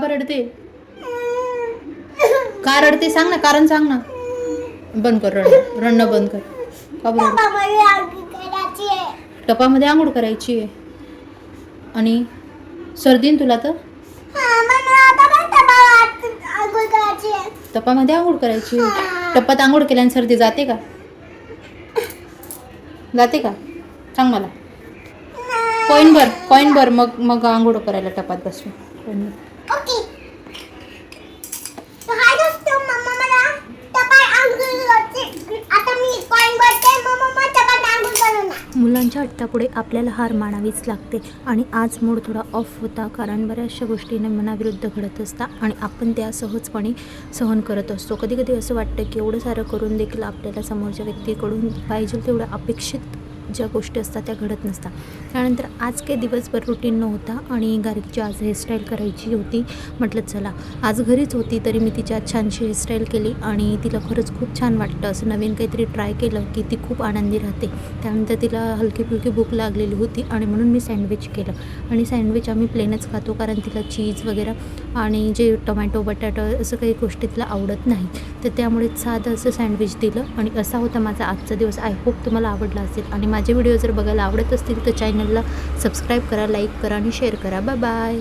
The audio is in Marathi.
का रडते? का रडते सांग ना, कारण सांग ना. बंद कर रडणं बंद कर. का बरं? टपामध्ये आंघोळ करायची आहे. आणि सर्दीन तुला तर टपामध्ये आंघोळ करायची. टप्पात आंघोळ केल्याने सर्दी जाते का? जाते का सांग मला. कॉईन भर मग आंघोळ करायला टपात बसून. मुलांच्या हट्टापुढे आपल्याला हार मानावीच लागते आणि आज मूड थोडा ऑफ होता कारण बऱ्याचशा गोष्टीने मनाविरुद्ध घडत असतात आणि आपण त्या सहजपणे सहन करत असतो. कधी कधी असं वाटतं की एवढं सारं करून देखील आपल्याला समोरच्या व्यक्तीकडून पाहिजे तेवढ्या अपेक्षित ज्या गोष्टी असतात त्या घडत नसतात. त्यानंतर आज काही दिवसभर रुटीन नव्हता आणि गार्गीची आज हेअरस्टाईल करायची होती. म्हटलं चला आज घरीच होती तरी मी तिची आज छानशी हेअरस्टाईल केली आणि तिला खरंच खूप छान वाटतं. असं नवीन काहीतरी ट्राय केलं की ती खूप आनंदी राहते. त्यानंतर तिला हलकी फुलकी भूक लागलेली होती आणि म्हणून मी सँडविच केलं आणि सँडविच आम्ही प्लेनच खातो कारण तिला चीज वगैरे आणि जे टोमॅटो बटाटा असं काही गोष्टी तिला आवडत नाही. तर त्यामुळे साधं असं सँडविच दिलं आणि असा होता माझा आजचा दिवस. आय होप तुम्हाला आवडला असेल आणि माझे व्हिडिओ जर बघायला आवडत असतील तर चॅनलला सबस्क्राईब करा, लाईक करा आणि शेअर करा. Bye bye.